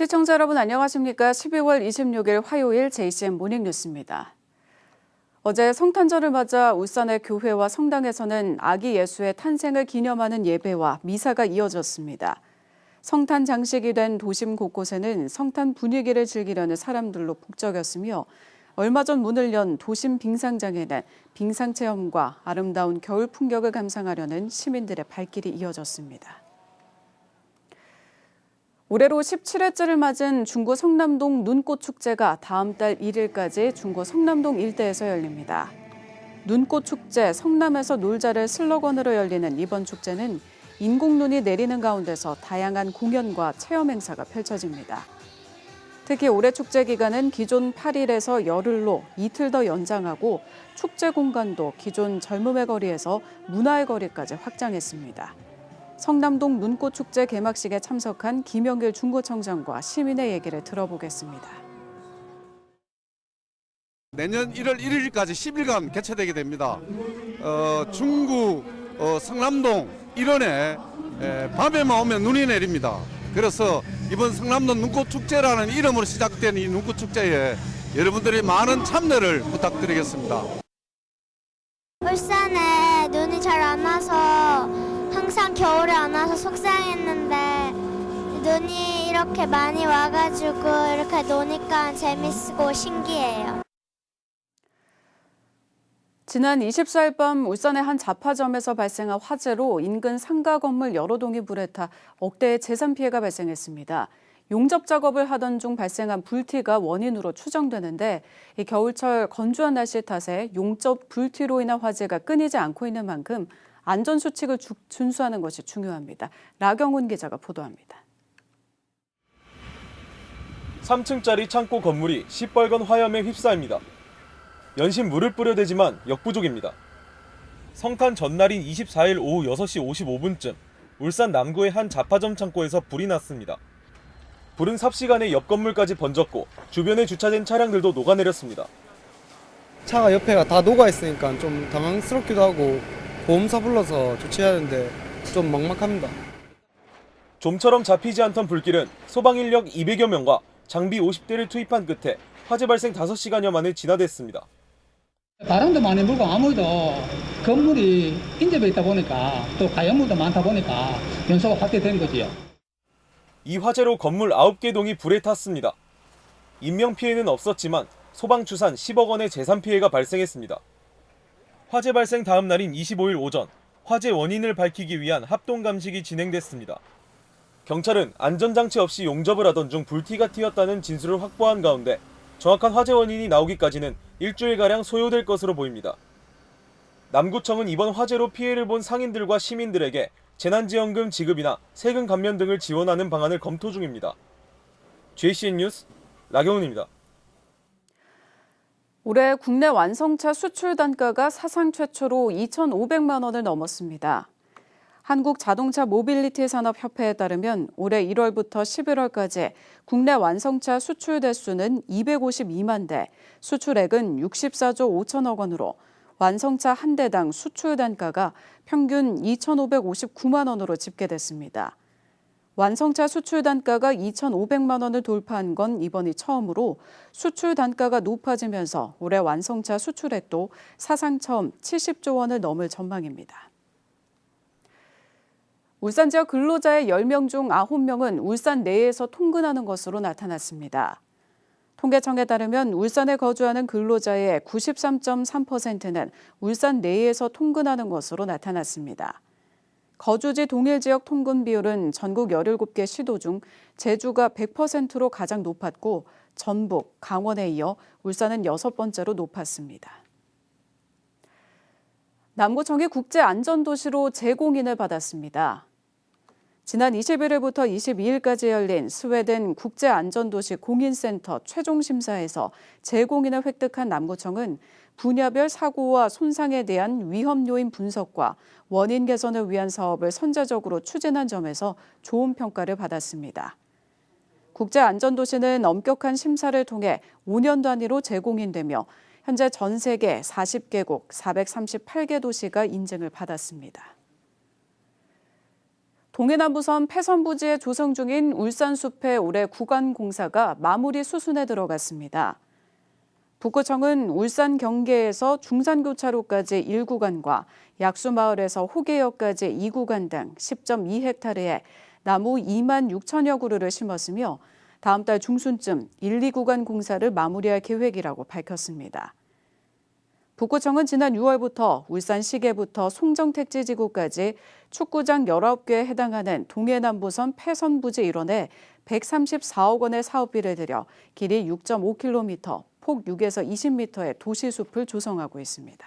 시청자 여러분 안녕하십니까? 12월 26일 화요일 JCN 모닝뉴스입니다. 어제 성탄절을 맞아 울산의 교회와 성당에서는 아기 예수의 탄생을 기념하는 예배와 미사가 이어졌습니다. 성탄 장식이 된 도심 곳곳에는 성탄 분위기를 즐기려는 사람들로 북적였으며 얼마 전 문을 연 도심 빙상장에는 빙상 체험과 아름다운 겨울 풍경을 감상하려는 시민들의 발길이 이어졌습니다. 올해로 17회째를 맞은 중구 성남동 눈꽃축제가 다음 달 1일까지 중구 성남동 일대에서 열립니다. 눈꽃축제 성남에서 놀자를 슬로건으로 열리는 이번 축제는 인공눈이 내리는 가운데서 다양한 공연과 체험 행사가 펼쳐집니다. 특히 올해 축제 기간은 기존 8일에서 열흘로 이틀 더 연장하고 축제 공간도 기존 젊음의 거리에서 문화의 거리까지 확장했습니다. 성남동 눈꽃축제 개막식에 참석한 김영길 중구청장과 시민의 얘기를 들어보겠습니다. 내년 1월 1일까지 10일간 개최되게 됩니다. 중구 성남동 일원에 밤에만 오면 눈이 내립니다. 그래서 이번 성남동 눈꽃축제라는 이름으로 시작된 이 눈꽃축제에 여러분들이 많은 참여를 부탁드리겠습니다. 울산에 눈이 잘 안 와서 항상 겨울에 안 와서 속상했는데 눈이 이렇게 많이 와가지고 이렇게 노니까 재밌고 신기해요. 지난 24일 밤 울산의 한 잡화점에서 발생한 화재로 인근 상가 건물 여러 동이 불에 타 억대의 재산 피해가 발생했습니다. 용접 작업을 하던 중 발생한 불티가 원인으로 추정되는데 이 겨울철 건조한 날씨 탓에 용접 불티로 인한 화재가 끊이지 않고 있는 만큼 안전수칙을 준수하는 것이 중요합니다. 라경훈 기자가 보도합니다. 3층짜리 창고 건물이 시뻘건 화염에 휩싸입니다. 연신 물을 뿌려대지만 역부족입니다. 성탄 전날인 24일 오후 6시 55분쯤 울산 남구의 한 잡화점 창고에서 불이 났습니다. 불은 삽시간에 옆 건물까지 번졌고 주변에 주차된 차량들도 녹아내렸습니다. 차가 옆에가 다 녹아있으니까 좀 당황스럽기도 하고 보험사 불러서 조치해야 하는데 좀 막막합니다. 좀처럼 잡히지 않던 불길은 소방 인력 200여 명과 장비 50대를 투입한 끝에 화재 발생 5시간여 만에 진화됐습니다. 바람도 많이 불고 아무래도 건물이 인접해 있다 보니까 또 가연물도 많다 보니까 연소가 확대된 거지요. 이 화재로 건물 9개 동이 불에 탔습니다. 인명피해는 없었지만 소방 추산 10억 원의 재산 피해가 발생했습니다. 화재 발생 다음 날인 25일 오전, 화재 원인을 밝히기 위한 합동감식이 진행됐습니다. 경찰은 안전장치 없이 용접을 하던 중 불티가 튀었다는 진술을 확보한 가운데 정확한 화재 원인이 나오기까지는 일주일가량 소요될 것으로 보입니다. 남구청은 이번 화재로 피해를 본 상인들과 시민들에게 재난지원금 지급이나 세금 감면 등을 지원하는 방안을 검토 중입니다. JCN 뉴스 라경훈입니다. 올해 국내 완성차 수출 단가가 사상 최초로 2,500만 원을 넘었습니다. 한국자동차 모빌리티 산업협회에 따르면 올해 1월부터 11월까지 국내 완성차 수출 대수는 252만 대, 수출액은 64조 5천억 원으로 완성차 한 대당 수출 단가가 평균 2,559만 원으로 집계됐습니다. 완성차 수출 단가가 2,500만 원을 돌파한 건 이번이 처음으로 수출 단가가 높아지면서 올해 완성차 수출액도 사상 처음 70조 원을 넘을 전망입니다. 울산 지역 근로자의 10명 중 9명은 울산 내에서 통근하는 것으로 나타났습니다. 통계청에 따르면 울산에 거주하는 근로자의 93.3%는 울산 내에서 통근하는 것으로 나타났습니다. 거주지 동일 지역 통근 비율은 전국 17개 시도 중 제주가 100%로 가장 높았고 전북, 강원에 이어 울산은 6번째로 높았습니다. 남구청이 국제안전도시로 재공인을 받았습니다. 지난 21일부터 22일까지 열린 스웨덴 국제안전도시 공인센터 최종 심사에서 재공인을 획득한 남구청은 분야별 사고와 손상에 대한 위험 요인 분석과 원인 개선을 위한 사업을 선제적으로 추진한 점에서 좋은 평가를 받았습니다. 국제안전도시는 엄격한 심사를 통해 5년 단위로 재공인되며 현재 전 세계 40개국 438개 도시가 인증을 받았습니다. 동해남부선 폐선부지에 조성 중인 울산숲의 올해 구간 공사가 마무리 수순에 들어갔습니다. 북구청은 울산 경계에서 중산교차로까지 1구간과 약수마을에서 호계역까지 2구간 등 10.2헥타르에 나무 2만 6천여 그루를 심었으며 다음 달 중순쯤 1, 2구간 공사를 마무리할 계획이라고 밝혔습니다. 북구청은 지난 6월부터 울산 시계부터 송정택지지구까지 축구장 19개에 해당하는 동해남부선 폐선부지 일원에 134억 원의 사업비를 들여 길이 6.5km, 폭 6에서 20m의 도시숲을 조성하고 있습니다.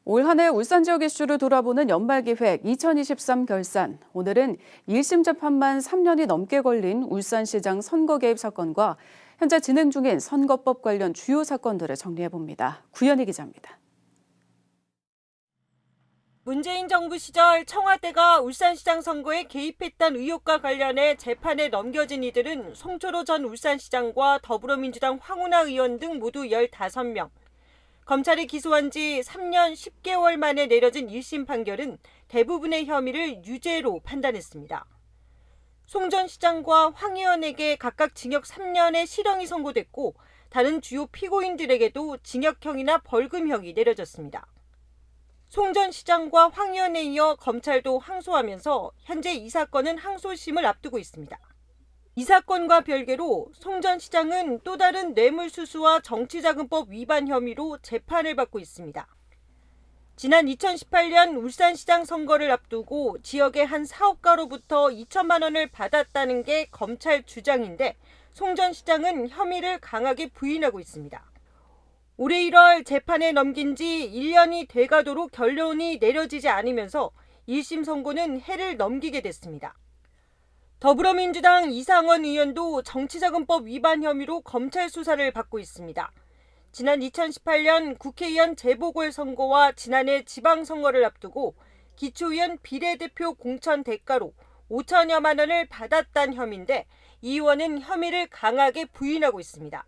올 한 해 울산 지역 이슈를 돌아보는 연말기획 2023 결산. 오늘은 1심 재판만 3년이 넘게 걸린 울산시장 선거 개입 사건과 현재 진행 중인 선거법 관련 주요 사건들을 정리해봅니다. 구현희 기자입니다. 문재인 정부 시절 청와대가 울산시장 선거에 개입했다는 의혹과 관련해 재판에 넘겨진 이들은 송철호 전 울산시장과 더불어민주당 황운하 의원 등 모두 15명. 검찰이 기소한 지 3년 10개월 만에 내려진 1심 판결은 대부분의 혐의를 유죄로 판단했습니다. 송 전 시장과 황 의원에게 각각 징역 3년의 실형이 선고됐고 다른 주요 피고인들에게도 징역형이나 벌금형이 내려졌습니다. 송 전 시장과 황 의원에 이어 검찰도 항소하면서 현재 이 사건은 항소심을 앞두고 있습니다. 이 사건과 별개로 송 전 시장은 또 다른 뇌물수수와 정치자금법 위반 혐의로 재판을 받고 있습니다. 지난 2018년 울산시장 선거를 앞두고 지역의 한 사업가로부터 2천만 원을 받았다는 게 검찰 주장인데 송 전 시장은 혐의를 강하게 부인하고 있습니다. 올해 1월 재판에 넘긴 지 1년이 돼가도록 결론이 내려지지 않으면서 1심 선고는 해를 넘기게 됐습니다. 더불어민주당 이상원 의원도 정치자금법 위반 혐의로 검찰 수사를 받고 있습니다. 지난 2018년 국회의원 재보궐선거와 지난해 지방선거를 앞두고 기초의원 비례대표 공천 대가로 5천여만 원을 받았다는 혐의인데 이 의원은 혐의를 강하게 부인하고 있습니다.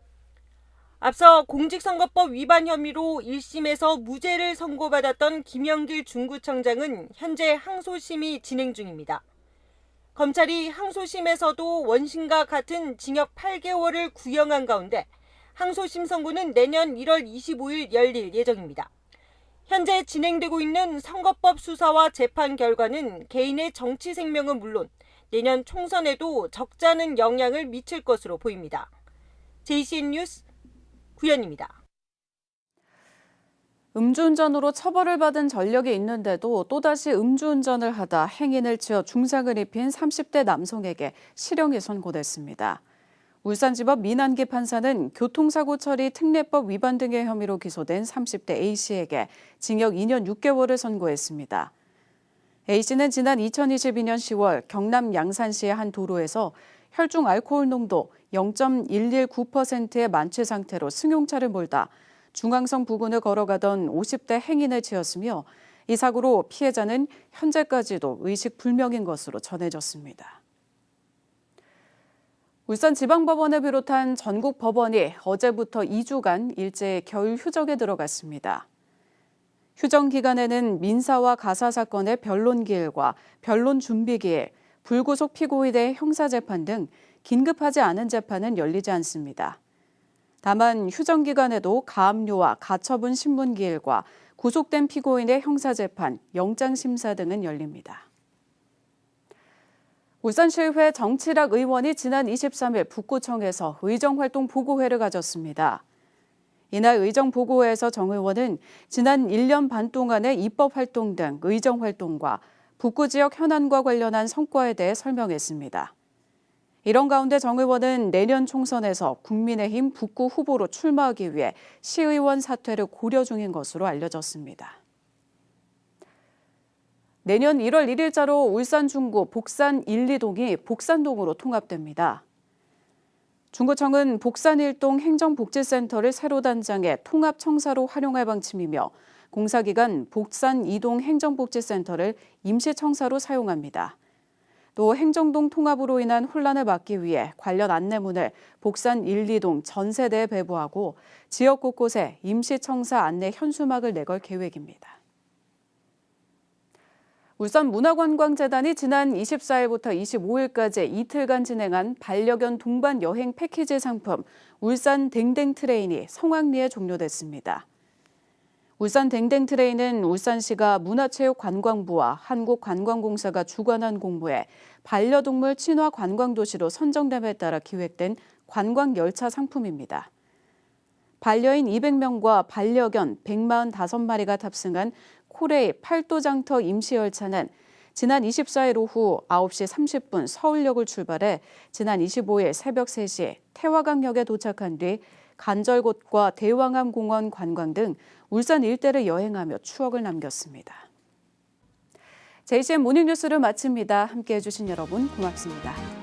앞서 공직선거법 위반 혐의로 1심에서 무죄를 선고받았던 김영길 중구청장은 현재 항소심이 진행 중입니다. 검찰이 항소심에서도 원심과 같은 징역 8개월을 구형한 가운데 항소심 선고는 내년 1월 25일 열릴 예정입니다. 현재 진행되고 있는 선거법 수사와 재판 결과는 개인의 정치 생명은 물론 내년 총선에도 적잖은 영향을 미칠 것으로 보입니다. JCN 뉴스 구현입니다. 음주운전으로 처벌을 받은 전력이 있는데도 또다시 음주운전을 하다 행인을 치어 중상을 입힌 30대 남성에게 실형이 선고됐습니다. 울산지법 민한기 판사는 교통사고 처리 특례법 위반 등의 혐의로 기소된 30대 A씨에게 징역 2년 6개월을 선고했습니다. A씨는 지난 2022년 10월 경남 양산시의 한 도로에서 혈중 알코올 농도 0.119%의 만취 상태로 승용차를 몰다 중앙선 부근을 걸어가던 50대 행인을 치었으며 이 사고로 피해자는 현재까지도 의식불명인 것으로 전해졌습니다. 울산지방법원을 비롯한 전국 법원이 어제부터 2주간 일제히 겨울 휴정에 들어갔습니다. 휴정 기간에는 민사와 가사 사건의 변론기일과 변론준비기일, 불구속 피고인의 형사재판 등 긴급하지 않은 재판은 열리지 않습니다. 다만 휴정 기간에도 가압류와 가처분 신문기일과 구속된 피고인의 형사재판, 영장심사 등은 열립니다. 울산시의회 정치락 의원이 지난 23일 북구청에서 의정활동 보고회를 가졌습니다. 이날 의정보고회에서 정 의원은 지난 1년 반 동안의 입법활동 등 의정활동과 북구 지역 현안과 관련한 성과에 대해 설명했습니다. 이런 가운데 정 의원은 내년 총선에서 국민의힘 북구 후보로 출마하기 위해 시의원 사퇴를 고려 중인 것으로 알려졌습니다. 내년 1월 1일자로 울산 중구 복산 1, 2동이 복산동으로 통합됩니다. 중구청은 복산 1동 행정복지센터를 새로 단장해 통합청사로 활용할 방침이며 공사기간 복산 2동 행정복지센터를 임시청사로 사용합니다. 또 행정동 통합으로 인한 혼란을 막기 위해 관련 안내문을 복산 1, 2동 전 세대에 배부하고 지역 곳곳에 임시청사 안내 현수막을 내걸 계획입니다. 울산문화관광재단이 지난 24일부터 25일까지 이틀간 진행한 반려견 동반 여행 패키지 상품 울산 댕댕 트레인이 성황리에 종료됐습니다. 울산 댕댕 트레인은 울산시가 문화체육관광부와 한국관광공사가 주관한 공모에 반려동물 친화 관광도시로 선정됨에 따라 기획된 관광열차 상품입니다. 반려인 200명과 반려견 145마리가 탑승한 코레이 팔도장터 임시열차는 지난 24일 오후 9시 30분 서울역을 출발해 지난 25일 새벽 3시 태화강역에 도착한 뒤 간절곶과 대왕암공원 관광 등 울산 일대를 여행하며 추억을 남겼습니다. JCN 모닝뉴스를 마칩니다. 함께해 주신 여러분 고맙습니다.